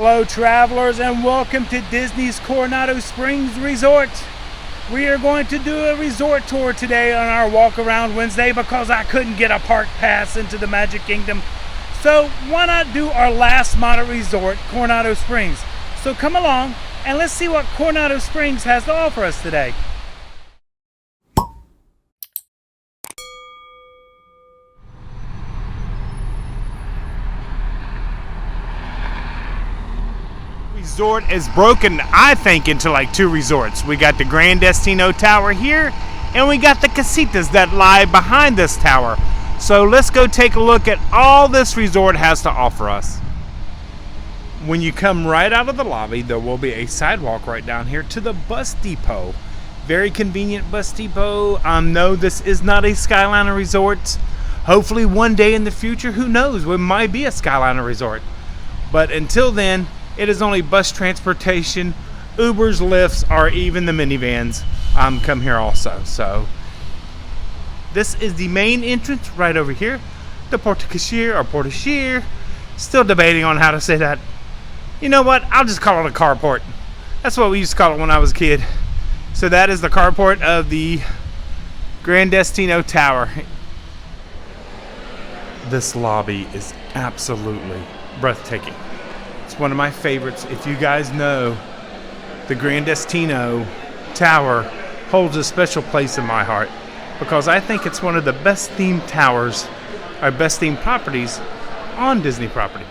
Hello travelers, and welcome to Disney's Coronado Springs Resort. We are going to do a resort tour today on our walk around Wednesday because I couldn't get a park pass into the Magic Kingdom. So why not do our last moderate resort, Coronado Springs? So come along and let's see what Coronado Springs has to offer us today. Resort is broken, I think, into like two resorts. We got the Grand Destino Tower here, and we got the casitas that lie behind this tower. So let's go take a look at all this resort has to offer us. When you come right out of the lobby, there will be a sidewalk right down here to the bus depot. Very convenient bus depot. No, this is not a Skyliner resort. Hopefully one day in the future, who knows, we might be a Skyliner resort. But until then, it is only bus transportation, Ubers, Lyfts, or even the minivans come here also. So this is the main entrance right over here. The porte-cochere or porte-chere. Still debating on how to say that. You know what? I'll just call it a carport. That's what we used to call it when I was a kid. So that is the carport of the Grand Destino Tower. This lobby is absolutely breathtaking. It's one of my favorites. If you guys know, the Grand Destino Tower holds a special place in my heart because I think it's one of the best themed towers or best themed properties on Disney property.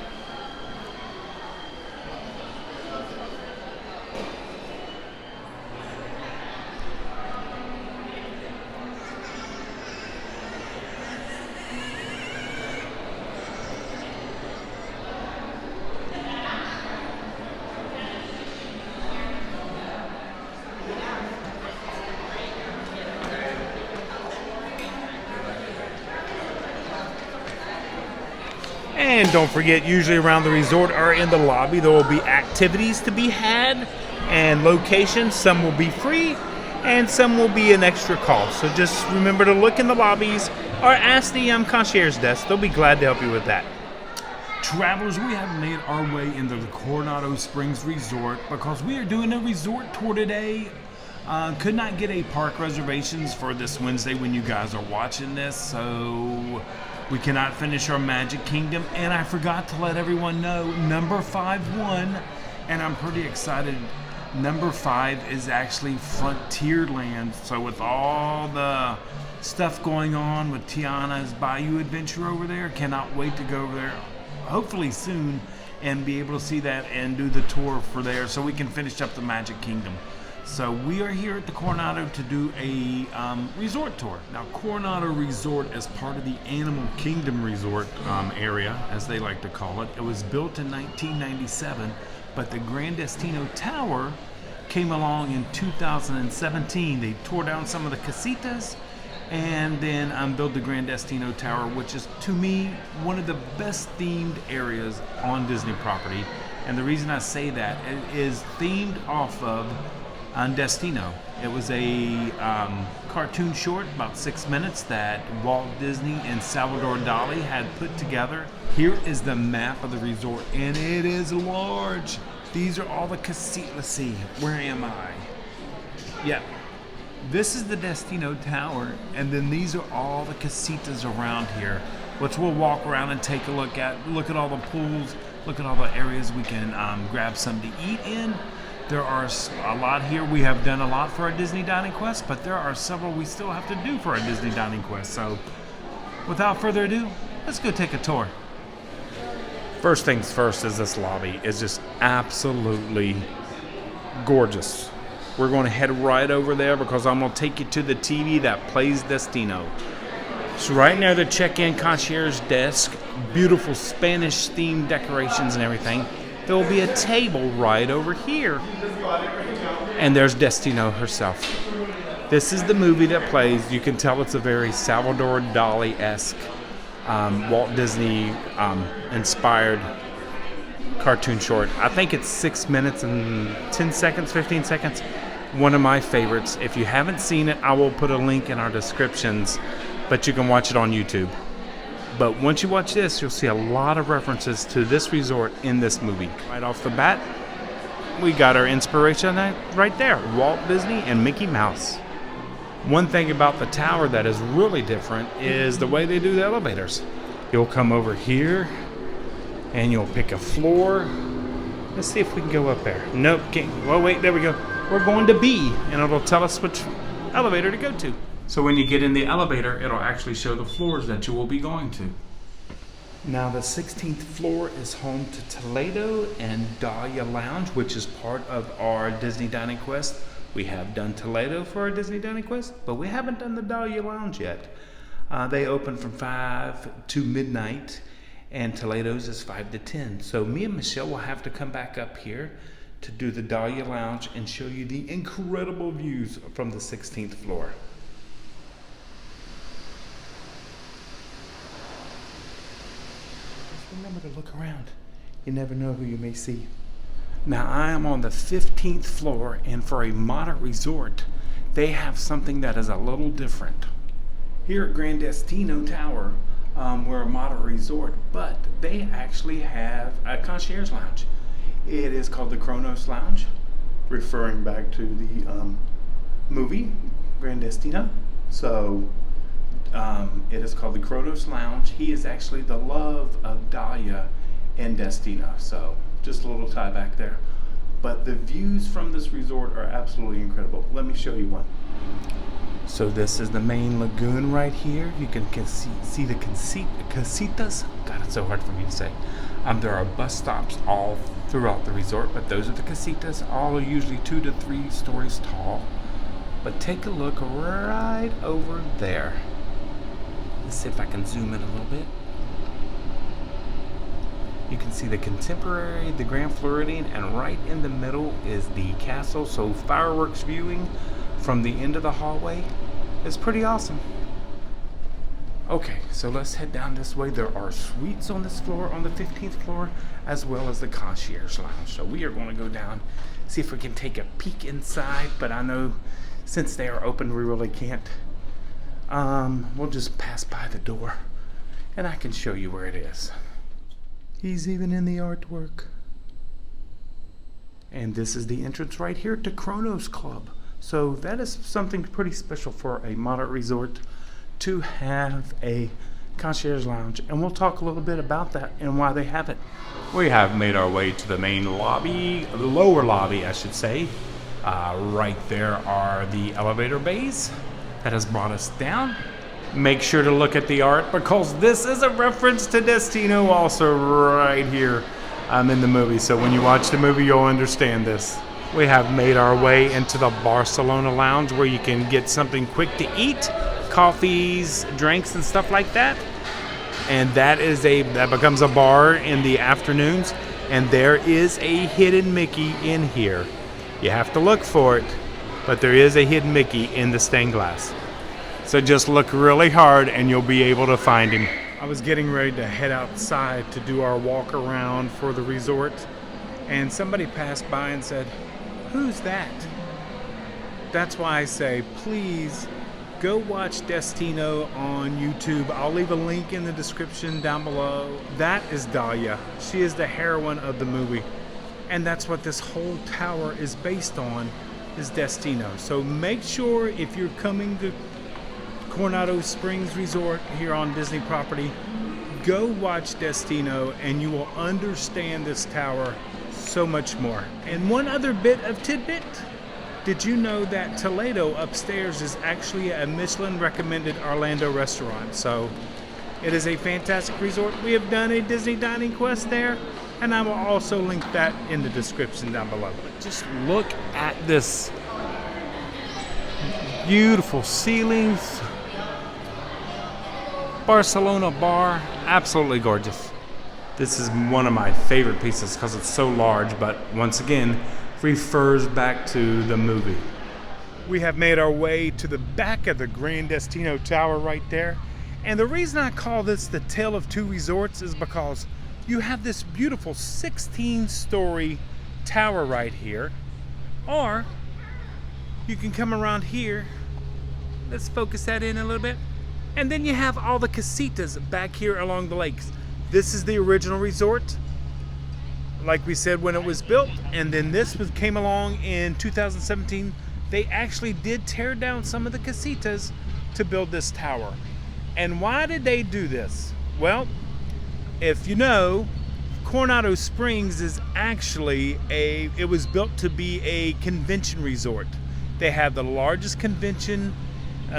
And don't forget, usually around the resort or in the lobby, there will be activities to be had and locations. Some will be free and some will be an extra cost. So just remember to look in the lobbies or ask the concierge desk. They'll be glad to help you with that. Travelers, we have made our way into the Coronado Springs Resort because we are doing a resort tour today. Could not get a park reservations for this Wednesday when you guys are watching this, so we cannot finish our Magic Kingdom. And I forgot to let everyone know, number 5 won, and I'm pretty excited. Number 5 is actually Frontierland. So with all the stuff going on with Tiana's Bayou Adventure over there, cannot wait to go over there, hopefully soon, and be able to see that and do the tour for there so we can finish up the Magic Kingdom. So we are here at the Coronado to do a resort tour. Now, Coronado Resort is part of the Animal Kingdom Resort area, as they like to call it. It was built in 1997, but the Grand Destino Tower came along in 2017. They tore down some of the casitas and then built the Grand Destino Tower, which is, to me, one of the best themed areas on Disney property. And the reason I say that is themed off of Destino. It was a cartoon short, about 6 minutes, that Walt Disney and Salvador Dali had put together. Here is the map of the resort, and it is large. These are all the casitas. Let's see, where am I? Yeah, this is the Destino Tower, and then these are all the casitas around here, which we'll walk around and take a look at. Look at all the pools, look at all the areas we can grab something to eat in. There are a lot here. We have done a lot for our Disney Dining Quest, but there are several we still have to do for our Disney Dining Quest. So without further ado, let's go take a tour. First things first is this lobby is just absolutely gorgeous. We're going to head right over there because I'm going to take you to the TV that plays Destino. So right near the check-in concierge desk, beautiful Spanish themed decorations and everything. There will be a table right over here. And there's Destino herself. This is the movie that plays. You can tell it's a very Salvador Dali-esque, Walt Disney inspired cartoon short. I think it's 6 minutes and 10 seconds, 15 seconds. One of my favorites. If you haven't seen it, I will put a link in our descriptions, but you can watch it on YouTube. But once you watch this, you'll see a lot of references to this resort in this movie. Right off the bat, we got our inspiration right there, Walt Disney and Mickey Mouse. One thing about the tower that is really different is the way they do the elevators. You'll come over here and you'll pick a floor. Let's see if we can go up there. Nope, can't. Well, wait, there we go. We're going to B, and it'll tell us which elevator to go to. So when you get in the elevator, it'll actually show the floors that you will be going to. Now the 16th floor is home to Toledo and Dahlia Lounge, which is part of our Disney Dining Quest. We have done Toledo for our Disney Dining Quest, but we haven't done the Dahlia Lounge yet. They open from 5 to midnight, and Toledo's is 5 to 10. So me and Michelle will have to come back up here to do the Dahlia Lounge and show you the incredible views from the 16th floor. Just remember to look around. You never know who you may see. Now I am on the 15th floor, and for a moderate resort, they have something that is a little different. Here at Grand Destino Tower, we're a moderate resort, but they actually have a concierge lounge. It is called the Kronos Lounge, referring back to the movie Grand Destino. So it is called the Kronos Lounge. He is actually the love of Dahlia in Destino. So just a little tie back there. But the views from this resort are absolutely incredible. Let me show you one. So this is the main lagoon right here. You can see the casitas. God, it's so hard for me to say. There are bus stops all throughout the resort, but those are the casitas. All are usually 2 to 3 stories tall. But take a look right over there. Let's see if I can zoom in a little bit. You can see the Contemporary, the Grand Floridian, and right in the middle is the castle. So fireworks viewing from the end of the hallway is pretty awesome. Okay, so let's head down this way. There are suites on this floor, on the 15th floor, as well as the concierge lounge. So we are going to go down, see if we can take a peek inside, but I know since they are open, we really can't. We'll just pass by the door, and I can show you where it is. He's even in the artwork. And this is the entrance right here to Kronos Club. So that is something pretty special for a moderate resort to have a concierge lounge. And we'll talk a little bit about that and why they have it. We have made our way to the main lobby, the lower lobby, I should say. Right there are the elevator bays that has brought us down. Make sure to look at the art because this is a reference to Destino also right here in the movie. So when you watch the movie, you'll understand this. We have made our way into the Barcelona Lounge where you can get something quick to eat, coffees, drinks, and stuff like that. And that becomes a bar in the afternoons. And there is a hidden Mickey in here. You have to look for it, but there is a hidden Mickey in the stained glass. So just look really hard and you'll be able to find him. I was getting ready to head outside to do our walk around for the resort, and somebody passed by and said, "Who's that?" That's why I say, please go watch Destino on YouTube. I'll leave a link in the description down below. That is Dahlia. She is the heroine of the movie. And that's what this whole tower is based on, is Destino. So make sure if you're coming to Coronado Springs Resort here on Disney property, go watch Destino and you will understand this tower so much more. And one other bit of tidbit. Did you know that Toledo upstairs is actually a Michelin recommended Orlando restaurant? So it is a fantastic resort. We have done a Disney Dining Quest there, and I will also link that in the description down below. But just look at this beautiful ceilings. Barcelona bar, absolutely gorgeous. This is one of my favorite pieces because it's so large, but once again, refers back to the movie. We have made our way to the back of the Grand Destino Tower right there. And the reason I call this the Tale of Two Resorts is because you have this beautiful 16-story tower right here. Or you can come around here. Let's focus that in a little bit. And then you have all the casitas back here along the lakes. This is the original resort, like we said, when it was built. And then came along in 2017. They actually did tear down some of the casitas to build this tower. And why did they do this? Well, if you know, Coronado Springs is actually it was built to be a convention resort. They have the largest convention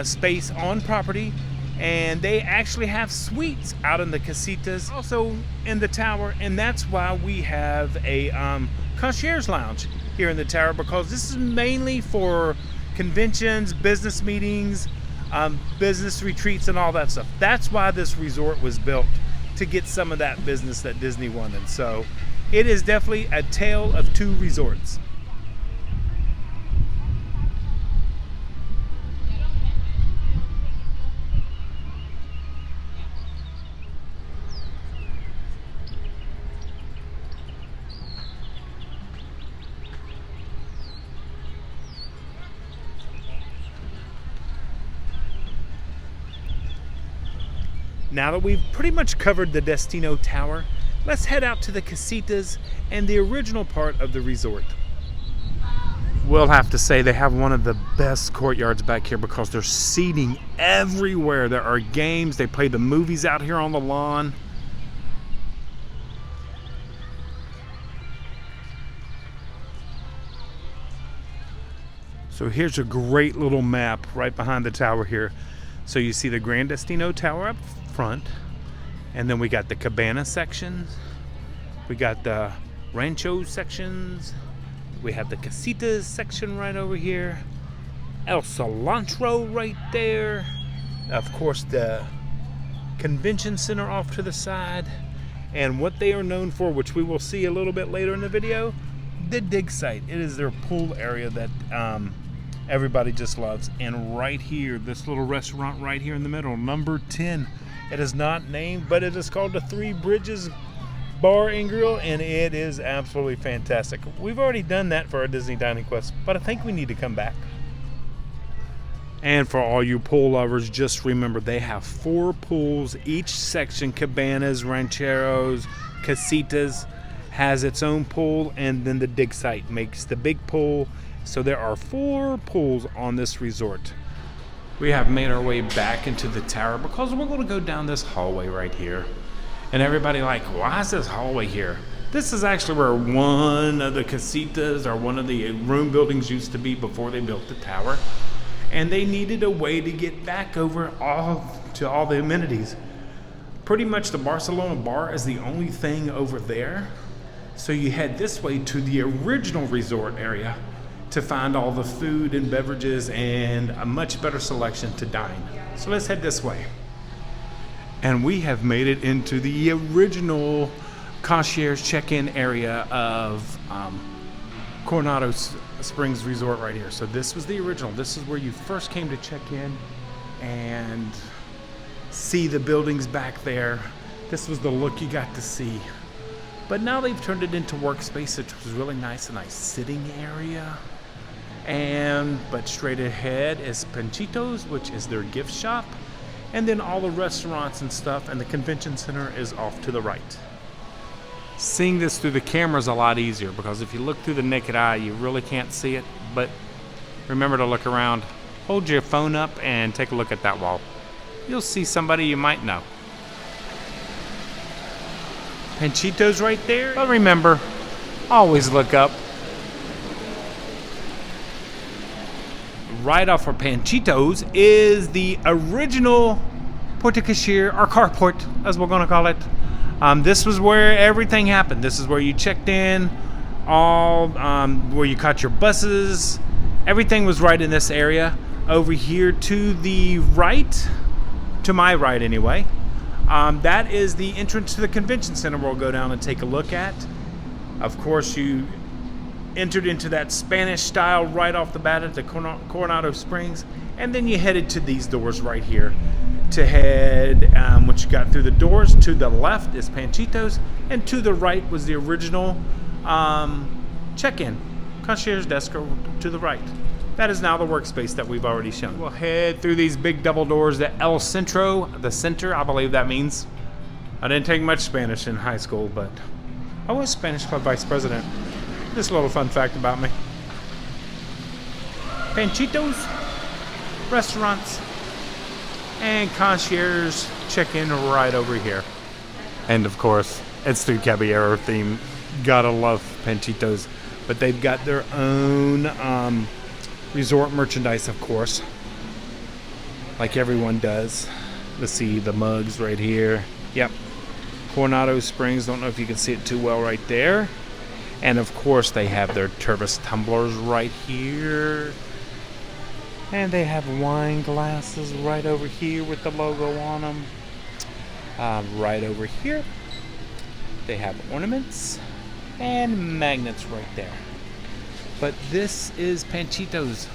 space on property, and they actually have suites out in the casitas, also in the tower, and that's why we have a concierge lounge here in the tower, because this is mainly for conventions, business meetings, business retreats, and all that stuff. That's why this resort was built, to get some of that business that Disney wanted. So it is definitely a tale of two resorts. Now that we've pretty much covered the Destino Tower, let's head out to the casitas and the original part of the resort. We'll have to say they have one of the best courtyards back here, because there's seating everywhere. There are games. They play the movies out here on the lawn. So here's a great little map right behind the tower here. So you see the Grand Destino Tower up front, and then we got the cabana sections, we got the rancho sections, we have the casitas section right over here, El Cilantro right there, of course the convention center off to the side, and what they are known for, which we will see a little bit later in the video, the dig site. It is their pool area that everybody just loves. And right here, this little restaurant right here in the middle, number 10. It is not named, but it is called the Three Bridges Bar and Grill, and it is absolutely fantastic. We've already done that for our Disney Dining Quest, but I think we need to come back. And for all you pool lovers, just remember they have 4 pools. Each section, cabanas, rancheros, casitas, has its own pool, and then the dig site makes the big pool. So there are 4 pools on this resort. We have made our way back into the tower, because we're going to go down this hallway right here. And everybody like, why is this hallway here? This is actually where one of the casitas, or one of the room buildings, used to be before they built the tower. And they needed a way to get back over to all the amenities. Pretty much the Barcelona bar is the only thing over there. So you head this way to the original resort area to find all the food and beverages and a much better selection to dine. So let's head this way. And we have made it into the original concierge check-in area of Coronado Springs Resort right here. So this was the original. This is where you first came to check in and see the buildings back there. This was the look you got to see. But now they've turned it into workspace, which was really nice, a nice sitting area. But straight ahead is Panchitos, which is their gift shop. And then all the restaurants and stuff, and the convention center is off to the right. Seeing this through the camera is a lot easier, because if you look through the naked eye, you really can't see it. But remember to look around. Hold your phone up and take a look at that wall. You'll see somebody you might know. Panchitos right there. But remember, always look up. Right off of Panchitos is the original Puerto Cashier, or carport, as we're going to call it. This was where everything happened. This is where you checked in, where you caught your buses. Everything was right in this area. Over here to the right, to my right anyway, that is the entrance to the convention center we'll go down and take a look at. Of course, you entered into that Spanish style right off the bat at the Coronado Springs, and then you headed to these doors right here to head, once you got through the doors, to the left is Panchitos, and to the right was the original check-in concierge desk to the right. That is now the workspace that we've already shown. We'll head through these big double doors to El Centro, the center, I believe that means. I didn't take much Spanish in high school, but I was Spanish club vice president. Just a little fun fact about me. Panchitos, restaurants, and concierge check-in right over here. And of course, it's the Caballero theme. Gotta love Panchitos. But they've got their own resort merchandise, of course. Like everyone does. Let's see the mugs right here. Yep. Coronado Springs. Don't know if you can see it too well right there. And of course, they have their Tervis tumblers right here. And they have wine glasses right over here with the logo on them. Right over here, they have ornaments and magnets right there. But this is Panchitos,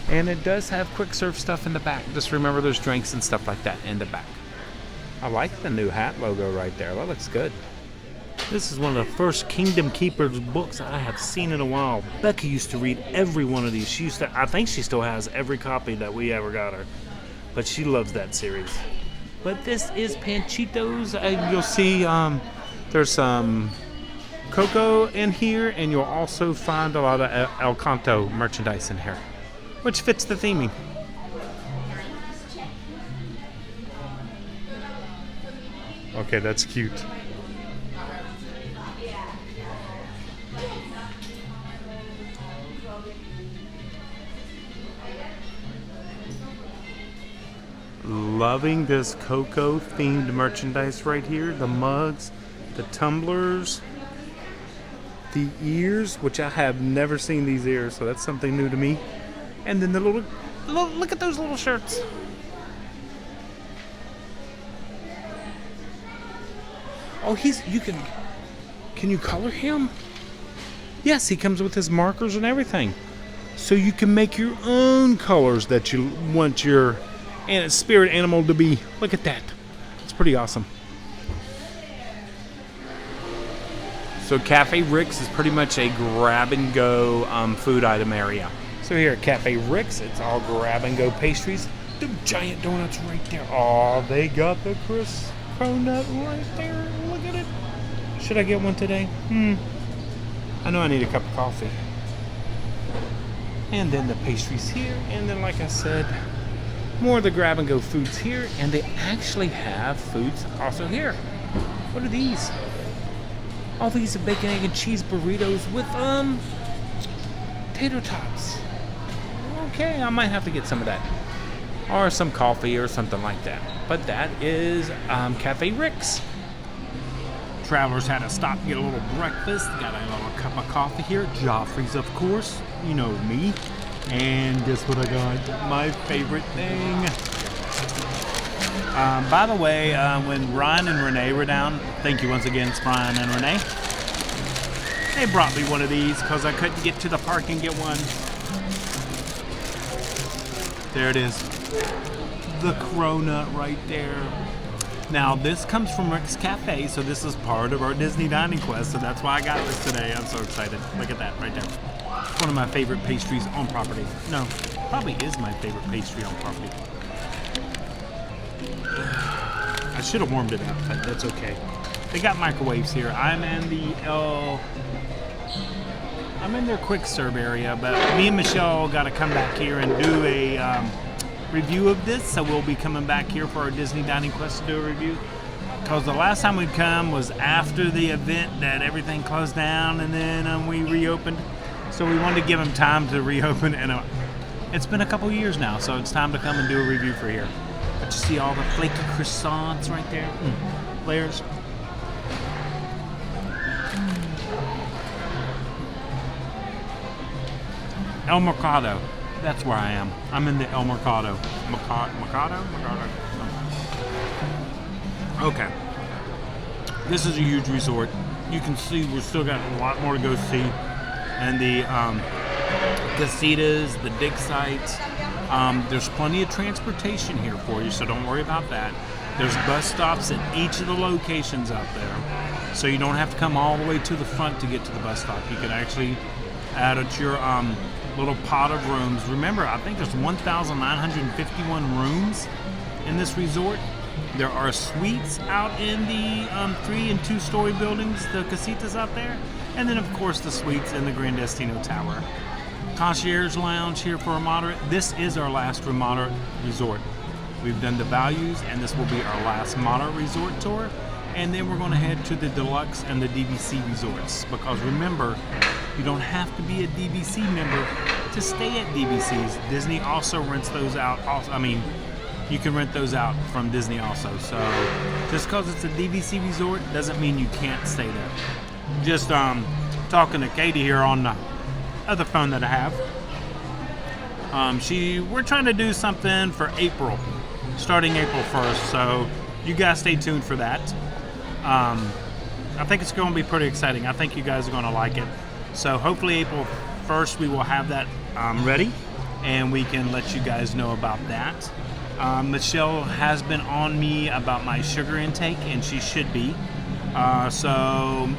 and it does have quick serve stuff in the back. Just remember there's drinks and stuff like that in the back. I like the new hat logo right there. That looks good. This is one of the first Kingdom Keepers books I have seen in a while. Becca used to read every one of these. She used to, I think she still has every copy that we ever got her. But she loves that series. But this is Panchitos. You'll see there's some cocoa in here, and you'll also find a lot of El Canto merchandise in here, which fits the theming. Okay, that's cute. Loving this cocoa themed merchandise right here. The mugs, the tumblers, the ears, which I have never seen these ears, so that's something new to me. And then the little look at those little shirts. Oh, can you color him? Yes, he comes with his markers and everything. So you can make your own colors that you want your spirit animal to be. Look at that. It's pretty awesome. So Cafe Rick's is pretty much a grab and go food item area. So here at Cafe Rick's, it's all grab and go pastries. The giant donuts right there. Oh, they got the crisp cronut right there. Look at it. Should I get one today? I know I need a cup of coffee. And then the pastries here. And then, like I said, more of the grab and go foods here. And they actually have foods also here. What are these? All these are bacon, egg, and cheese burritos with tater tots. Okay, I might have to get some of that. Or some coffee or something like that. But that is Cafe Rick's. Travelers had to stop and get a little breakfast. Got a little cup of coffee here. Joffrey's, of course. You know me. And guess what I got? My favorite thing. By the way, when Brian and Renee were down, thank you once again, it's Brian and Renee. They brought me one of these because I couldn't get to the park and get one. There it is. The cronut right there. Now, this comes from Rick's Cafe, so this is part of our Disney Dining Quest, so that's why I got this today. I'm so excited. Look at that right there. It's one of my favorite pastries on property. No, probably is my favorite pastry on property. I should have warmed it up, but that's okay. They got microwaves here. I'm in their quick serve area, but me and Michelle got to come back here and do a review of this, so we'll be coming back here for our Disney Dining Quest to do a review. Because the last time we'd come was after the event that everything closed down, and then we reopened. So we wanted to give them time to reopen, and it's been a couple years now, so it's time to come and do a review for here. But you see all the flaky croissants right there? Layers. El Mercado. That's where I am. I'm in the El Mercado. Mercado? Okay. This is a huge resort. You can see we've still got a lot more to go see. And the casitas, the dig sites. There's plenty of transportation here for you, so don't worry about that. There's bus stops at each of the locations out there. So you don't have to come all the way to the front to get to the bus stop. You can actually add at your little pod of rooms. Remember, I think there's 1,951 rooms in this resort. There are suites out in the 3 and 2 story buildings, the casitas out there, and then of course the suites in the Gran Destino Tower. Concierge lounge here for a moderate. This is our last moderate resort. We've done the values, and this will be our last moderate resort tour. And then we're going to head to the deluxe and the DVC resorts, because remember, you don't have to be a DVC member to stay at DVCs. Disney also rents those out. You can rent those out from Disney also. So just because it's a DVC resort doesn't mean you can't stay there. Just talking to Katie here on the other phone that I have. We're trying to do something for April, starting April 1st. So you guys stay tuned for that. I think it's going to be pretty exciting. I think you guys are going to like it. So hopefully April 1st we will have that ready, and we can let you guys know about that. Michelle has been on me about my sugar intake, and she should be. So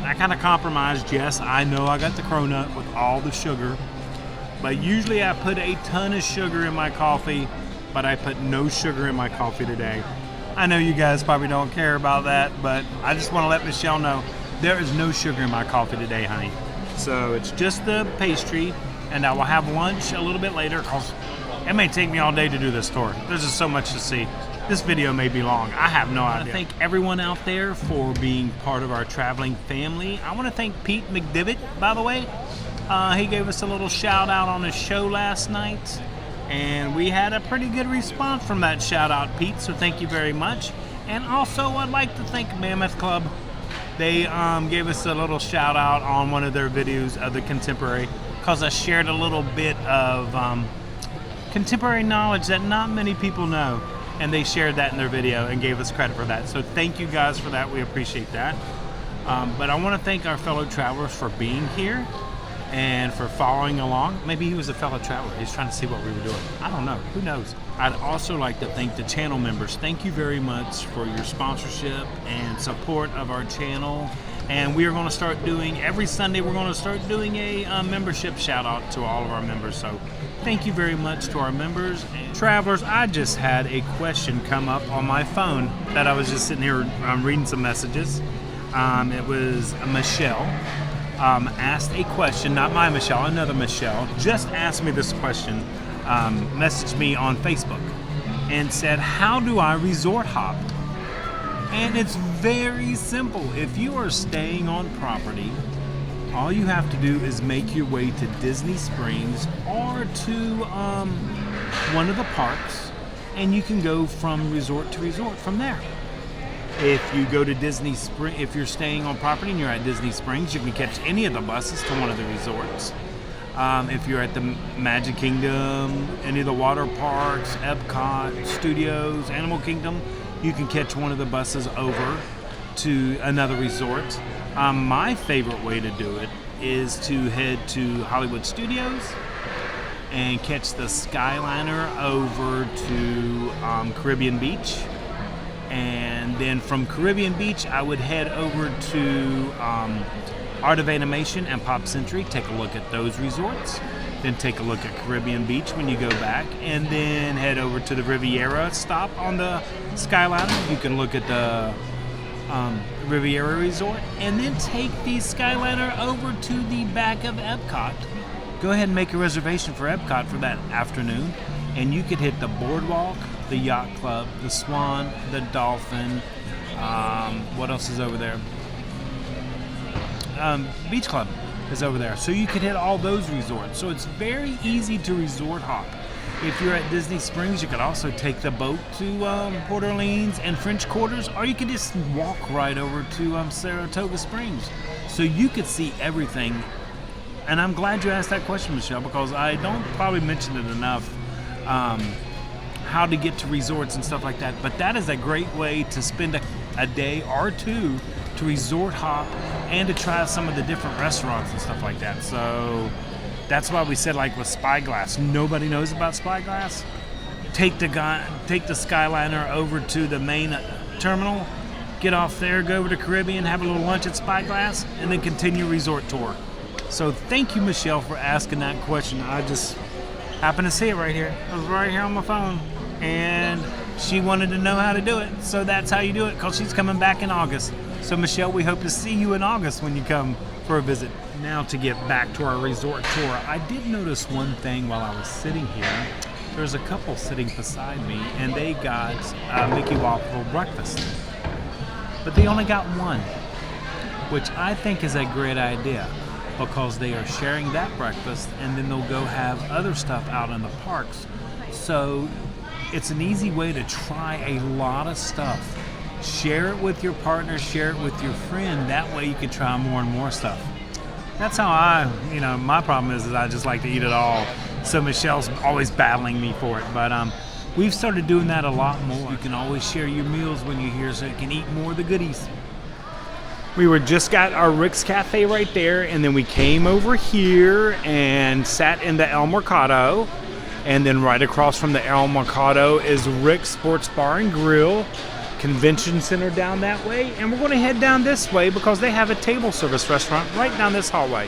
I kind of compromised. Yes, I know I got the cronut with all the sugar, but usually I put a ton of sugar in my coffee, but I put no sugar in my coffee today. I know you guys probably don't care about that, but I just want to let Michelle know there is no sugar in my coffee today, honey. So it's just the pastry, and I will have lunch a little bit later, because it may take me all day to do this tour. There's just so much to see. This video may be long. I have no idea. I thank everyone out there for being part of our traveling family. I want to thank Pete McDivitt, by the way. He gave us a little shout out on his show last night, and we had a pretty good response from that shout out, Pete, so thank you very much. And also I'd like to thank Mammoth Club. They gave us a little shout out on one of their videos of the contemporary, because I shared a little bit of contemporary knowledge that not many people know, and they shared that in their video and gave us credit for that. So thank you guys for that. We appreciate that. But I want to thank our fellow travelers for being here and for following along. Maybe he was a fellow traveler. He's trying to see what we were doing. I don't know. Who knows? I'd also like to thank the channel members. Thank you very much for your sponsorship and support of our channel. And we are going to start doing, every Sunday, we're going to start doing a membership shout out to all of our members. So thank you very much to our members. And travelers, I just had a question come up on my phone that I was just sitting here reading some messages. It was Michelle. Asked a question, not my Michelle, another Michelle, just asked me this question, messaged me on Facebook and said, how do I resort hop? And it's very simple. If you are staying on property, all you have to do is make your way to Disney Springs or to one of the parks, and you can go from resort to resort from there. If you go to Disney Springs, if you're staying on property and you're at Disney Springs, you can catch any of the buses to one of the resorts. If you're at the Magic Kingdom, any of the water parks, Epcot, Studios, Animal Kingdom, you can catch one of the buses over to another resort. My favorite way to do it is to head to Hollywood Studios and catch the Skyliner over to Caribbean Beach. And then from Caribbean Beach, I would head over to Art of Animation and Pop Century, take a look at those resorts. Then take a look at Caribbean Beach when you go back, and then head over to the Riviera stop on the Skyliner. You can look at the Riviera Resort, and then take the Skyliner over to the back of Epcot. Go ahead and make a reservation for Epcot for that afternoon, and you could hit the Boardwalk, the Yacht Club, the Swan, the Dolphin, what else is over there? Beach Club is over there. So you could hit all those resorts. So it's very easy to resort hop. If you're at Disney Springs, you could also take the boat to Port Orleans and French Quarters, or you could just walk right over to Saratoga Springs. So you could see everything. And I'm glad you asked that question, Michelle, because I don't probably mention it enough, how to get to resorts and stuff like that. But that is a great way to spend a day or two to resort hop and to try some of the different restaurants and stuff like that. So that's why we said, like with Spyglass, nobody knows about Spyglass. Take the Skyliner over to the main terminal, get off there, go over to Caribbean, have a little lunch at Spyglass, and then continue resort tour. So thank you, Michelle, for asking that question. I just happened to see it right here. It was right here on my phone. And she wanted to know how to do it. So that's how you do it, because she's coming back in August. So Michelle, we hope to see you in August when you come for a visit. Now to get back to our resort tour, I did notice one thing while I was sitting here. There's a couple sitting beside me, and they got Mickey Waffle breakfast. But they only got one, which I think is a great idea, because they are sharing that breakfast, and then they'll go have other stuff out in the parks. So it's an easy way to try a lot of stuff. Share it with your partner, share it with your friend. That way you can try more and more stuff. That's how my problem is I just like to eat it all. So Michelle's always battling me for it. But we've started doing that a lot more. You can always share your meals when you're here so you can eat more of the goodies. We just got our Rick's Cafe right there, and then we came over here and sat in the El Mercado. And then right across from the El Mercado is Rick's Sports Bar and Grill. Convention center down that way, and we're going to head down this way because they have a table service restaurant right down this hallway.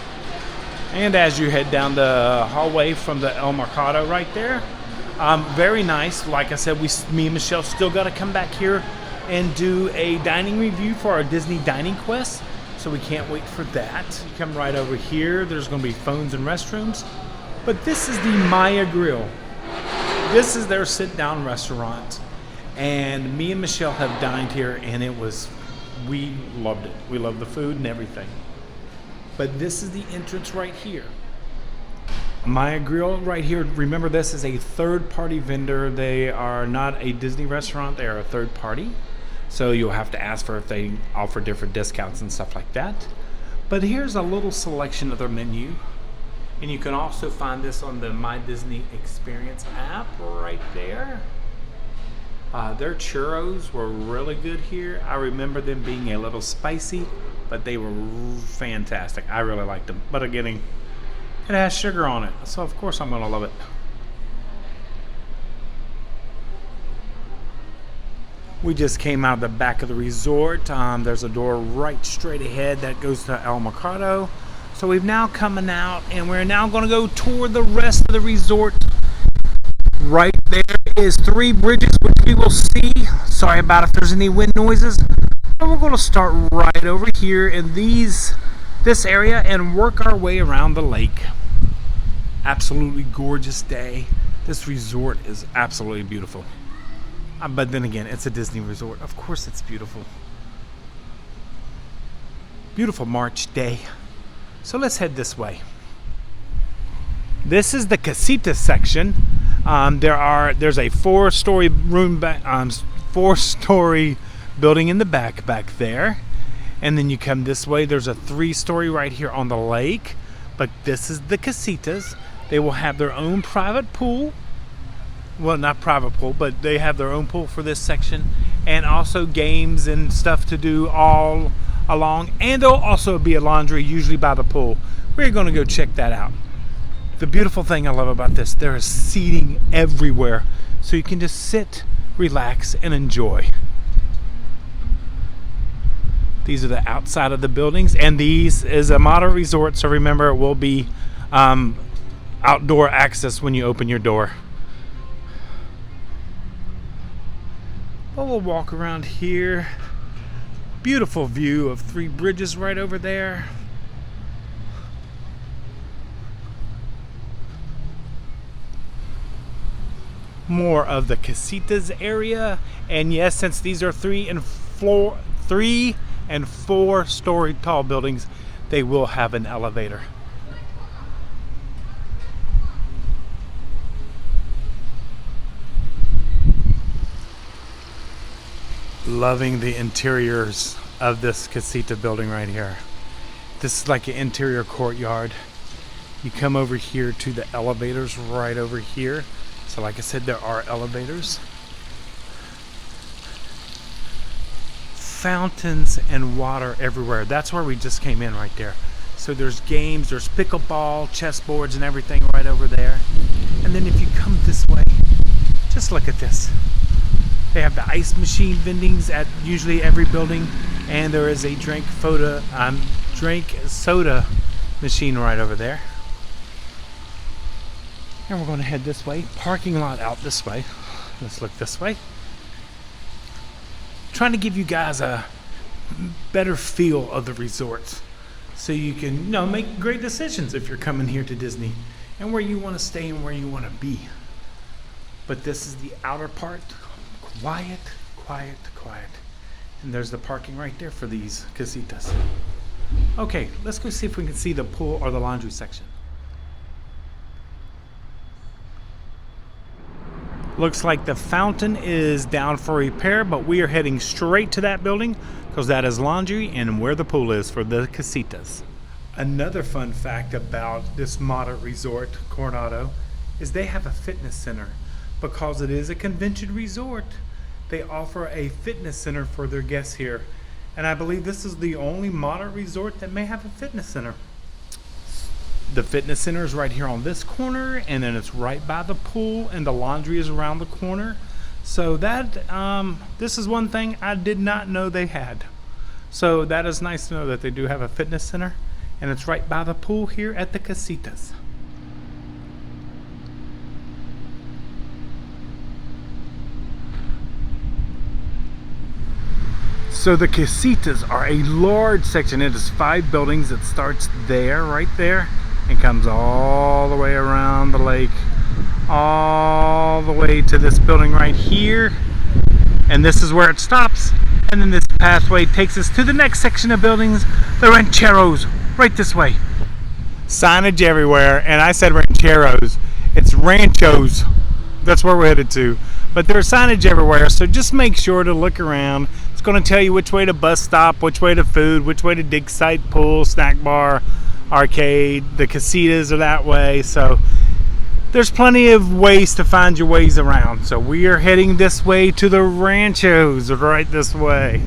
And as you head down the hallway from the El Mercado right there, very nice. Like I said, me and Michelle still got to come back here and do a dining review for our Disney Dining Quest, so we can't wait for that. You come right over here, there's going to be phones and restrooms, but this is the Maya Grill. This is their sit-down restaurant. And me and Michelle have dined here, and we loved it. We loved the food and everything. But this is the entrance right here. Maya Grill right here. Remember, this is a third-party vendor. They are not a Disney restaurant. They are a third party. So you'll have to ask for if they offer different discounts and stuff like that. But here's a little selection of their menu. And you can also find this on the My Disney Experience app right there. Their churros were really good here. I remember them being a little spicy, but they were fantastic. I really liked them. But again, it has sugar on it, so of course I'm going to love it. We just came out of the back of the resort. There's a door right straight ahead that goes to El Mercado. So we've now coming out, and we're now going to go tour the rest of the resort. Right there is 3 bridges, which we will see. Sorry about if there's any wind noises. And we're going to start right over here in this area and work our way around the lake. Absolutely gorgeous day. This resort is absolutely beautiful. But then again, it's a Disney resort. Of course it's beautiful. Beautiful March day. So let's head this way. This is the Casitas section. There's a 4-story building in the back there, and then you come this way. There's a 3-story right here on the lake, but this is the Casitas. They will have their own private pool. Well, not private pool, but they have their own pool for this section, and also games and stuff to do all along. And there'll also be a laundry, usually by the pool. We're going to go check that out. The beautiful thing I love about this, there is seating everywhere, so you can just sit, relax, and enjoy. These are the outside of the buildings, and these is a modern resort, so remember it will be outdoor access when you open your door. But we'll walk around here. Beautiful view of 3 bridges right over there. More of the Casitas area, and yes, since these are 3 and 4-story tall buildings, they will have an elevator. Loving the interiors of this Casita building right here. This is like an interior courtyard. You come over here to the elevators right over here. So like I said, there are elevators. Fountains and water everywhere. That's where we just came in right there. So there's games, there's pickleball, chessboards and everything right over there. And then if you come this way, just look at this. They have the ice machine vendings at usually every building, and there is a drink soda machine right over there. And we're going to head this way. Parking lot out this way. Let's look this way. Trying to give you guys a better feel of the resorts, so you can, make great decisions if you're coming here to Disney and where you want to stay and where you want to be. But this is the outer part. Quiet, quiet, quiet. And there's the parking right there for these casitas. Okay, let's go see if we can see the pool or the laundry section. Looks like the fountain is down for repair, but we are heading straight to that building because that is laundry and where the pool is for the casitas. Another fun fact about this moderate resort, Coronado, is they have a fitness center. Because it is a convention resort, they offer a fitness center for their guests here. And I believe this is the only moderate resort that may have a fitness center. The fitness center is right here on this corner, and then it's right by the pool, and the laundry is around the corner. So that this is one thing I did not know they had. So that is nice to know that they do have a fitness center, and it's right by the pool here at the casitas. So the casitas are a large section. It is 5 buildings. It starts there, right there, and comes all the way around the lake, all the way to this building right here. And this is where it stops. And then this pathway takes us to the next section of buildings, the rancheros, right this way. Signage everywhere, and I said rancheros. It's ranchos. That's where we're headed to. But there's signage everywhere, so just make sure to look around. It's going to tell you which way to bus stop, which way to food, which way to dig site, pool, snack bar, arcade. The casitas are that way, so there's plenty of ways to find your ways around. So we are heading this way to the ranchos, right this way.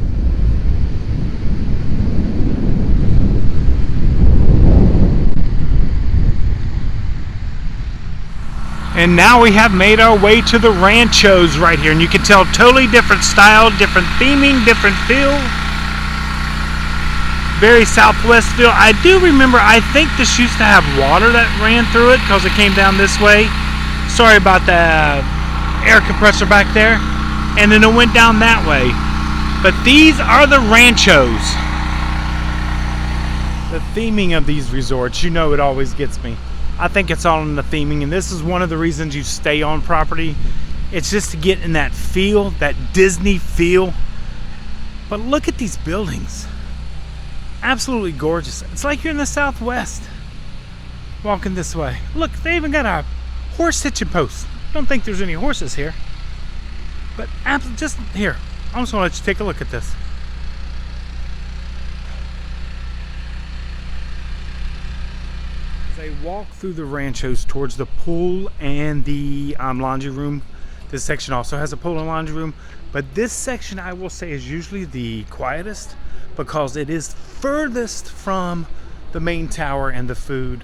And now we have made our way to the ranchos right here, and you can tell totally different style, different theming, different feel. Very Southwest feel. I do remember, I think this used to have water that ran through it because it came down this way. Sorry about the air compressor back there. And then it went down that way. But these are the ranchos. The theming of these resorts, it always gets me. I think it's all in the theming, and this is one of the reasons you stay on property. It's just to get in that feel, that Disney feel. But look at these buildings. Absolutely gorgeous. It's like you're in the Southwest walking this way. Look, they even got a horse hitching post. Don't think there's any horses here. But just here, I'm just gonna let you take a look at this. As I walk through the ranchos towards the pool and the laundry room, this section also has a pool and laundry room, but this section I will say is usually the quietest because it is furthest from the main tower and the food.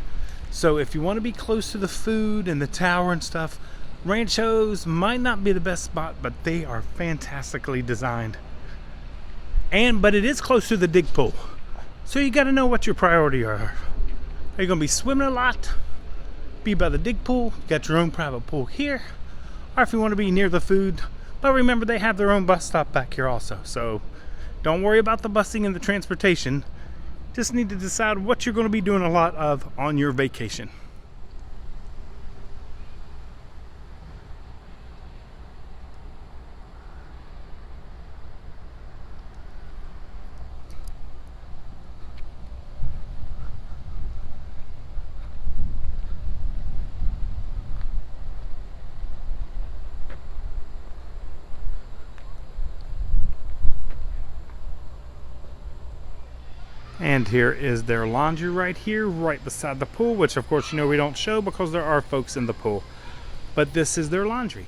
So if you want to be close to the food and the tower and stuff, ranchos might not be the best spot, but they are fantastically designed. But it is close to the dig pool, so you got to know what your priority are. Are you going to be swimming a lot? Be by the dig pool. You got your own private pool here. Or if you want to be near the food. But remember, they have their own bus stop back here also. So don't worry about the busing and the transportation. Just need to decide what you're going to be doing a lot of on your vacation. And here is their laundry right here, right beside the pool, which of course we don't show because there are folks in the pool. But this is their laundry.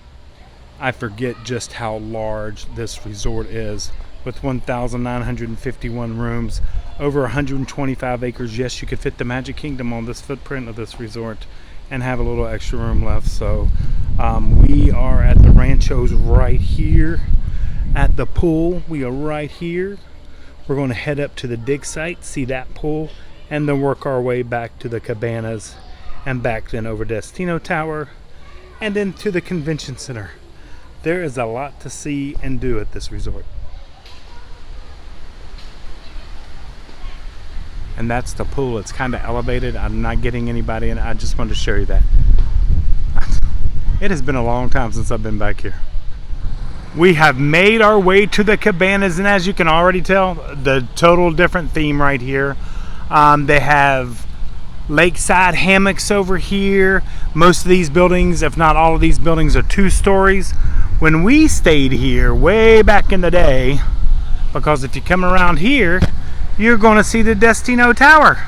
I forget just how large this resort is with 1,951 rooms, over 125 acres. Yes, you could fit the Magic Kingdom on this footprint of this resort and have a little extra room left. So we are at the ranchos right here at the pool. We are right here. We're going to head up to the dig site, see that pool, and then work our way back to the cabanas and back then over Destino Tower and then to the convention center. There is a lot to see and do at this resort. And that's the pool. It's kind of elevated. I'm not getting anybody in. I just wanted to show you that. It has been a long time since I've been back here. We have made our way to the cabanas, and as you can already tell, the total different theme right here. They have lakeside hammocks over here. Most of these buildings, if not all of these buildings, are 2 stories. When we stayed here way back in the day, because if you come around here, you're going to see the Destino Tower.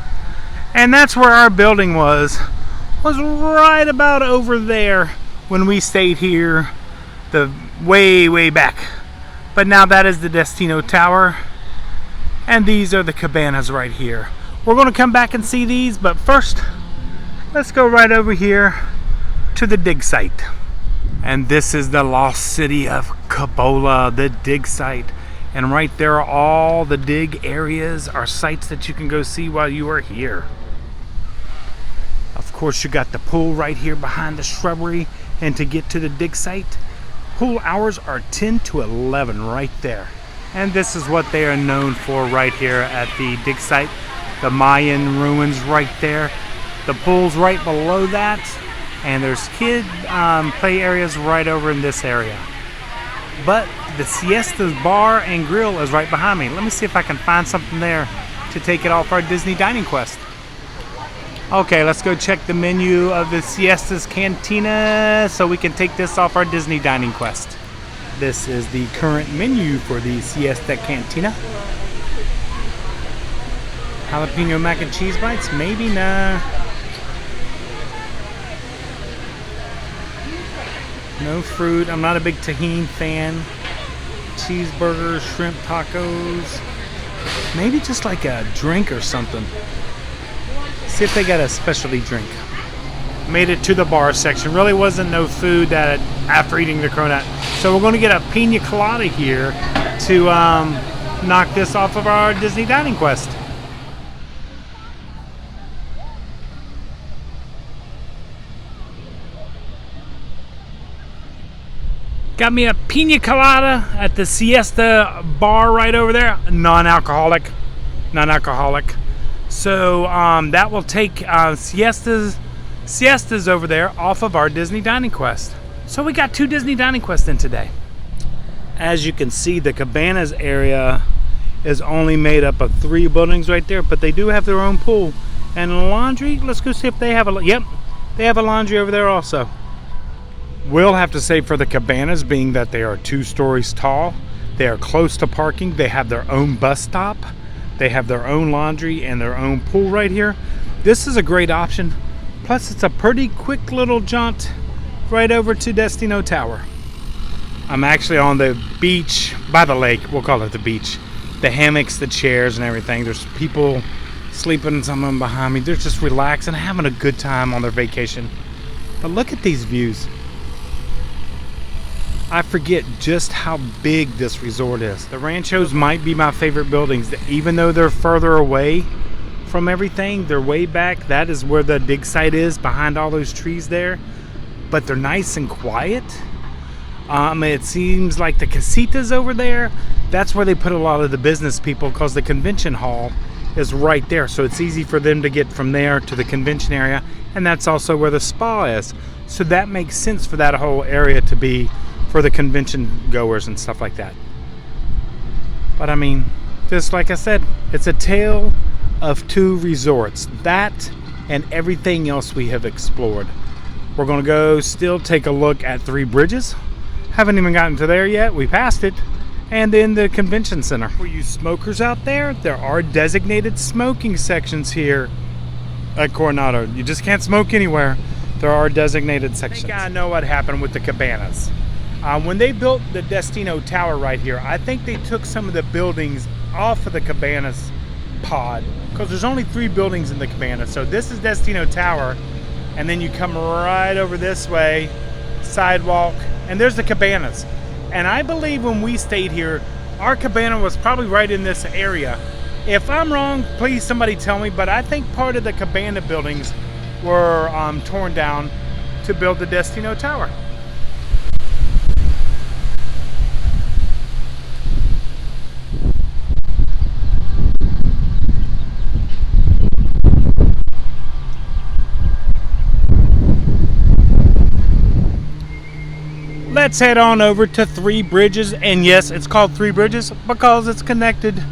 And that's where our building was right about over there when we stayed here the way back. But now that is the Destino Tower, and these are the cabanas right here. We're going to come back and see these, but first let's go right over here to the dig site. And this is the lost city of Cabola, the dig site. And right there, all the dig areas are sites that you can go see while you are here. Of course, you got the pool right here behind the shrubbery. And to get to the dig site, pool hours are 10 to 11 right there. And this is what they are known for right here at the dig site. The Mayan ruins right there. The pool's right below that. And there's kid play areas right over in this area. But the Siesta's Bar and Grill is right behind me. Let me see if I can find something there to take it off our Disney Dining Quest. Okay, let's go check the menu of the Siesta's Cantina so we can take this off our Disney Dining Quest. This is the current menu for the Siesta Cantina. Jalapeno mac and cheese bites? Maybe, nah. No fruit. I'm not a big tahini fan. Cheeseburgers, shrimp tacos. Maybe just like a drink or something. See if they got a specialty drink. Made it to the bar section. Really wasn't no food that after eating the Coronado. So we're going to get a pina colada here to knock this off of our Disney Dining Quest. Got me a pina colada at the Siesta Bar right over there. Non-alcoholic. So that will take Siestas over there off of our Disney Dining Quest. So we got 2 Disney Dining Quests in today. As you can see, the Cabanas area is only made up of 3 buildings right there, but they do have their own pool. And laundry, let's go see if they have a, yep, they have a laundry over there also. We'll have to say for the Cabanas, being that they are 2 stories tall, they are close to parking, they have their own bus stop, they have their own laundry and their own pool right here. This is a great option. Plus it's a pretty quick little jaunt right over to Destino Tower. I'm actually on the beach by the lake. We'll call it the beach. The hammocks, the chairs and everything. There's people sleeping, some of them behind me. They're just relaxing, having a good time on their vacation. But look at these views. I forget just how big this resort is. The Ranchos might be my favorite buildings. Even though they're further away from everything, they're way back. That is where the dig site is, behind all those trees there. But they're nice and quiet. It seems like the Casitas over there, that's where they put a lot of the business people, because the convention hall is right there. So it's easy for them to get from there to the convention area. And that's also where the spa is. So that makes sense for that whole area to be for the convention goers and stuff like that. But I mean, just like I said, it's a tale of 2 resorts. That and everything else we have explored. We're going to go still take a look at 3 Bridges. Haven't even gotten to there yet. We passed it. And then the convention center. For you smokers out there, there are designated smoking sections here at Coronado. You just can't smoke anywhere. There are designated sections. I think I know what happened with the Cabanas. When they built the Destino Tower right here, I think they took some of the buildings off of the Cabanas pod, because there's only 3 buildings in the Cabanas. So this is Destino Tower, and then you come right over this way, sidewalk, and there's the Cabanas. And I believe when we stayed here, our cabana was probably right in this area. If I'm wrong, please somebody tell me, but I think part of the cabana buildings were torn down to build the Destino Tower. Let's head on over to Three Bridges, and yes, it's called Three Bridges because it's connected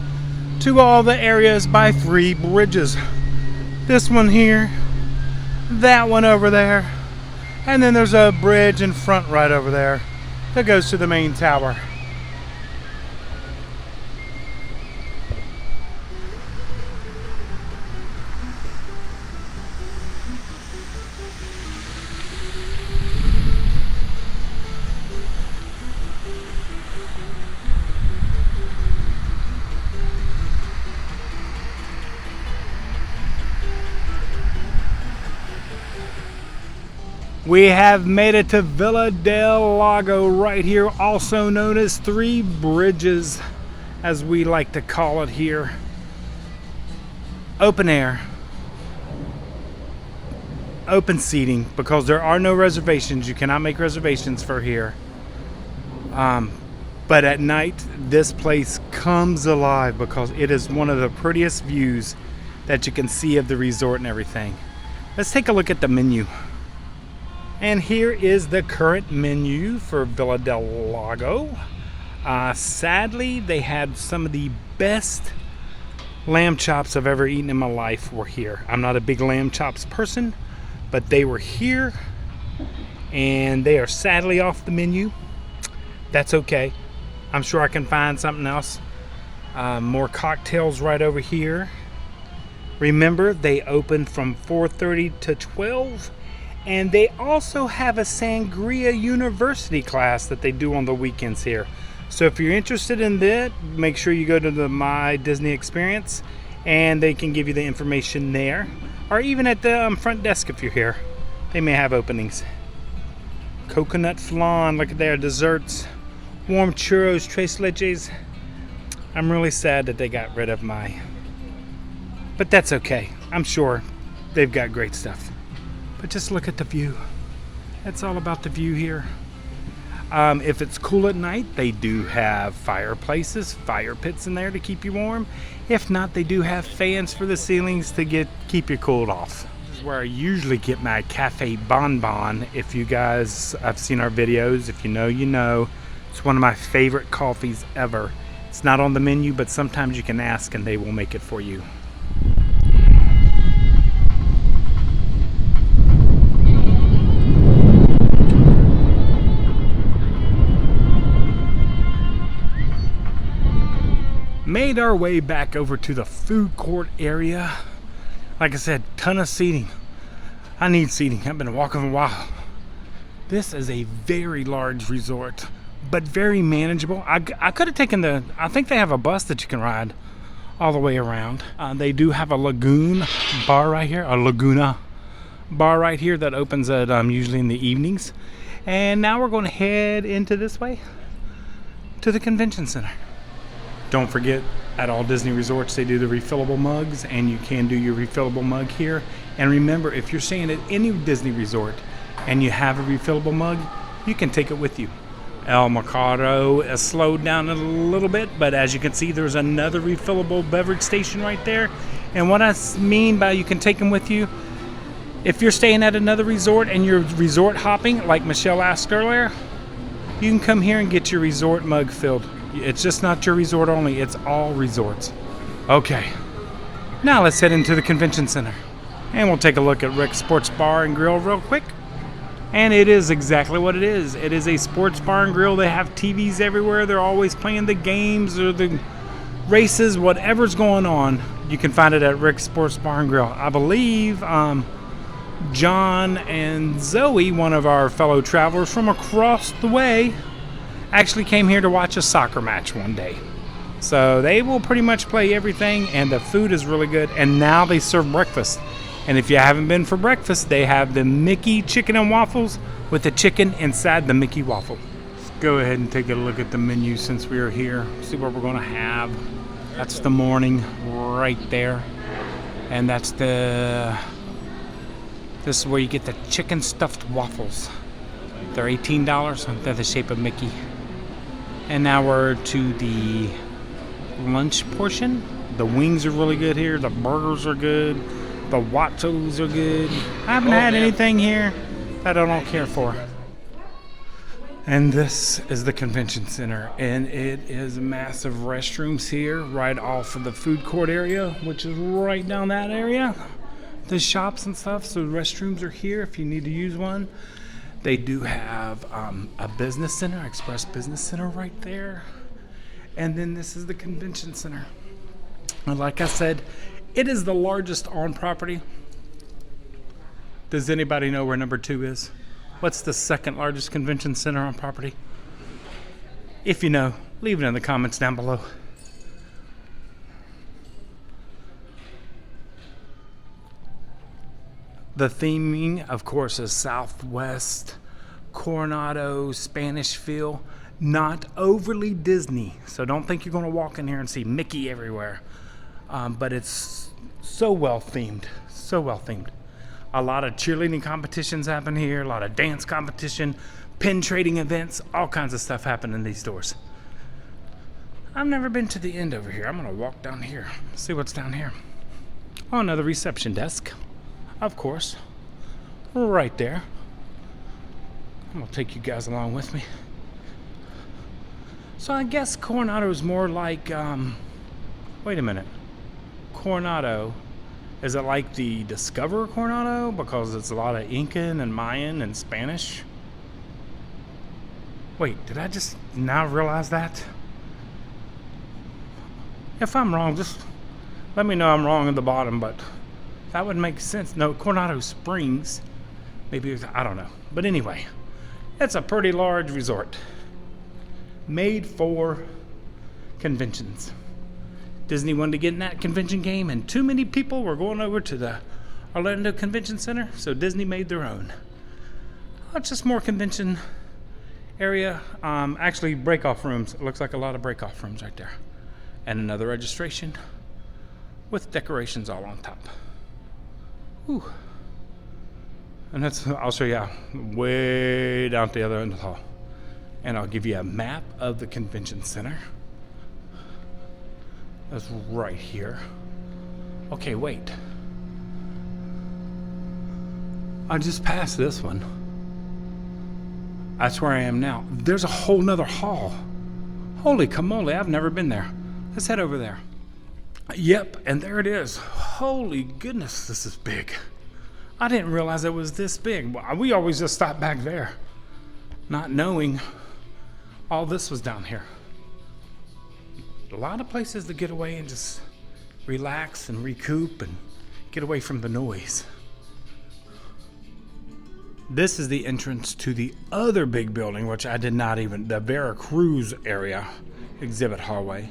to all the areas by three bridges. This one here, that one over there, and then there's a bridge in front right over there that goes to the main tower. We have made it to Villa del Lago right here, also known as Three Bridges, as we like to call it here. Open air, open seating, because there are no reservations. You cannot make reservations for here. But at night, this place comes alive because it is one of the prettiest views that you can see of the resort and everything. Let's take a look at the menu. And here is the current menu for Villa del Lago. Sadly, they had some of the best lamb chops I've ever eaten in my life were here. I'm not a big lamb chops person, but they were here, and they are sadly off the menu. That's okay. I'm sure I can find something else. More cocktails right over here. Remember, they open from 4:30 to 12. And they also have a Sangria University class that they do on the weekends here. So if you're interested in that, make sure you go to the My Disney Experience, and they can give you the information there. Or even at the front desk if you're here. They may have openings. Coconut flan, look at their desserts. Warm churros, tres leches. I'm really sad that they got rid of my... But that's okay. I'm sure they've got great stuff. But just look at the view. It's all about the view here. If it's cool at night, they do have fireplaces, fire pits in there to keep you warm. If not, they do have fans for the ceilings to keep you cooled off. This is where I usually get my cafe bonbon. If you guys have seen our videos, if you know, you know. It's one of my favorite coffees ever. It's not on the menu, but sometimes you can ask and they will make it for you. Made our way back over to the food court area. Like I said, ton of seating. I need seating. I've been walking a while. This is a very large resort, but very manageable. I could have taken I think they have a bus that you can ride all the way around. They do have a lagoon bar right here, a Laguna bar right here that opens at usually in the evenings. And now we're going to head into this way to the convention center. Don't forget, at all Disney resorts, they do the refillable mugs, and you can do your refillable mug here. And remember, if you're staying at any Disney resort and you have a refillable mug, you can take it with you. El Mercado has slowed down a little bit, but as you can see, there's another refillable beverage station right there. And what I mean by you can take them with you, if you're staying at another resort and you're resort hopping, like Michelle asked earlier, you can come here and get your resort mug filled. It's just not your resort only, it's all resorts. Okay, now let's head into the convention center. And we'll take a look at Rick's Sports Bar and Grill real quick. And it is exactly what it is. It is a sports bar and grill. They have TVs everywhere. They're always playing the games or the races, whatever's going on. You can find it at Rick's Sports Bar and Grill. I believe John and Zoe, one of our fellow travelers from across the way, actually came here to watch a soccer match one day. So they will pretty much play everything, and the food is really good. And now they serve breakfast. And if you haven't been for breakfast, they have the Mickey chicken and waffles with the chicken inside the Mickey waffle. Let's go ahead and take a look at the menu since we are here. See what we're going to have. That's the morning right there. And that's this is where you get the chicken stuffed waffles. They're $18. They're the shape of Mickey. And now we're to the lunch portion. The wings are really good here. The burgers are good. The waffles are good. I haven't had anything here that I don't care for. And this is the convention center, and it is massive restrooms here right off of the food court area, which is right down that area. The shops and stuff, so the restrooms are here if you need to use one. They do have a business center, Express Business Center right there. And then this is the convention center. And like I said, it is the largest on property. Does anybody know where number 2 is? What's the second largest convention center on property? If you know, leave it in the comments down below. The theming, of course, is Southwest, Coronado, Spanish feel, not overly Disney. So don't think you're going to walk in here and see Mickey everywhere. But it's so well themed, so well themed. A lot of cheerleading competitions happen here, a lot of dance competition, pin trading events, all kinds of stuff happen in these stores. I've never been to the end over here. I'm gonna walk down here, see what's down here. Oh, another reception desk, of course, right there. I'm gonna take you guys along with me. So I guess Coronado is more like, wait a minute. Coronado, is it like the Discover Coronado? Because it's a lot of Incan and Mayan and Spanish. Wait, did I just now realize that? If I'm wrong, just let me know I'm wrong at the bottom, but that would make sense. No, Coronado Springs. Maybe, I don't know. But anyway, it's a pretty large resort. Made for conventions. Disney wanted to get in that convention game, and too many people were going over to the Orlando Convention Center, so Disney made their own. It's just more convention area. Actually, break-off rooms. It looks like a lot of break-off rooms right there. And another registration with decorations all on top. Ooh. And I'll show you way down at the other end of the hall. And I'll give you a map of the convention center. That's right here. Okay, wait. I just passed this one. That's where I am now. There's a whole nother hall. Holy camole, I've never been there. Let's head over there. Yep, and there it is. Holy goodness, this is big. I didn't realize it was this big. We always just stop back there, not knowing all this was down here. A lot of places to get away and just relax and recoup and get away from the noise. This is the entrance to the other big building, which I did not even, the Veracruz area exhibit hallway.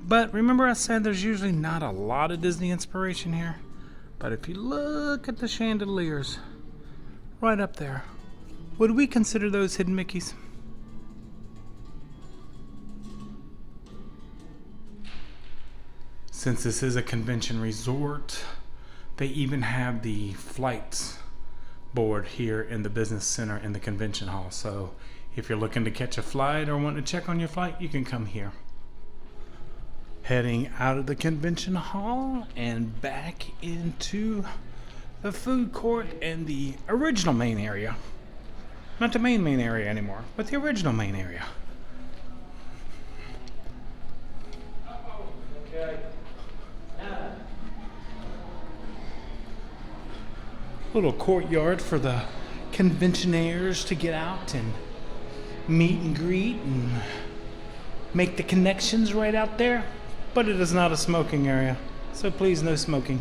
But remember I said there's usually not a lot of Disney inspiration here? But if you look at the chandeliers right up there, would we consider those hidden Mickeys? Since this is a convention resort, they even have the flights board here in the business center in the convention hall. So if you're looking to catch a flight or want to check on your flight, you can come here. Heading out of the convention hall and back into the food court and the original main area. Not the main area anymore, but the original main area. Little courtyard for the conventionaires to get out and meet and greet and make the connections right out there. But it is not a smoking area, so please no smoking.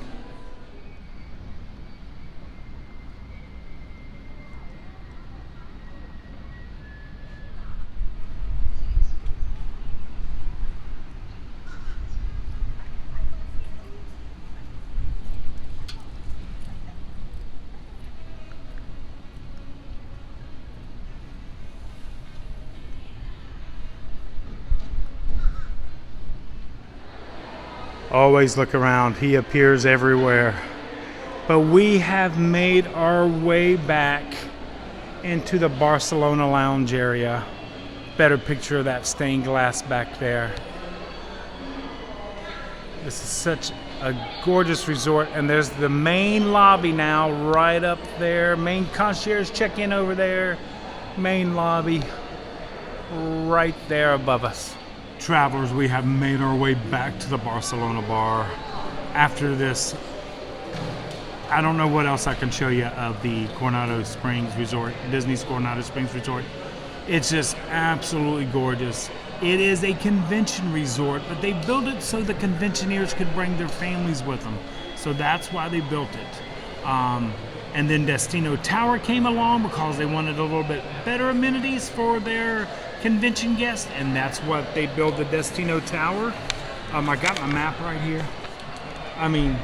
Always look around. He appears everywhere. But we have made our way back into the Barcelona lounge area. Better picture of that stained glass back there. This is such a gorgeous resort, and there's the main lobby now right up there. Main concierge check-in over there. Main lobby right there above us. Travelers, we have made our way back to the Barcelona bar. After this, I don't know what else I can show you of the Coronado Springs Resort, Disney's Coronado Springs Resort. It's just absolutely gorgeous. It is a convention resort, but they built it so the conventioneers could bring their families with them. So that's why they built it. And then Destino Tower came along because they wanted a little bit better amenities for their convention guests, and that's what they built the Destino Tower. I got my map right here. I mean,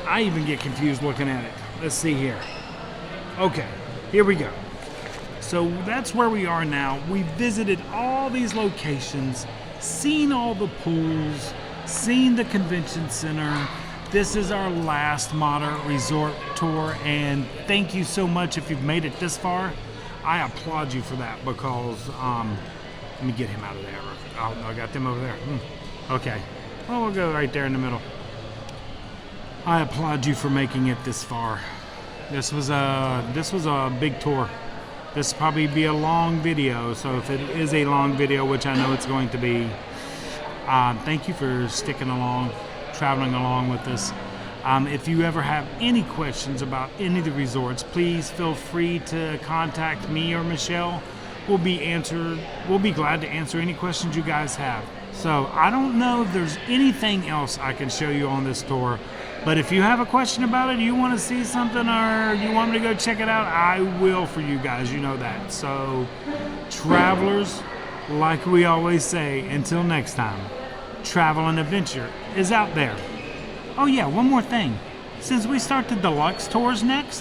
I even get confused looking at it. Let's see here. Okay, here we go. So that's where we are now. We visited all these locations, seen all the pools, seen the convention center. This is our last moderate resort tour, and thank you so much if you've made it this far. I applaud you for that because, let me get him out of there. Oh, I got them over there. Okay, well, we'll go right there in the middle. I applaud you for making it this far. This was a big tour. This will probably be a long video, so if it is a long video, which I know it's going to be, thank you for sticking along, traveling along with us. If you ever have any questions about any of the resorts, please feel free to contact me or Michelle. We'll be glad to answer any questions you guys have. So I don't know if there's anything else I can show you on this tour, but if you have a question about it, you want to see something, or you want me to go check it out, I will for you guys, you know that. So travelers, like we always say, until next time, travel and adventure is out there. Oh yeah, one more thing. Since we start the deluxe tours next,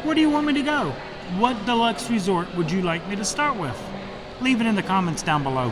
where do you want me to go? What deluxe resort would you like me to start with? Leave it in the comments down below.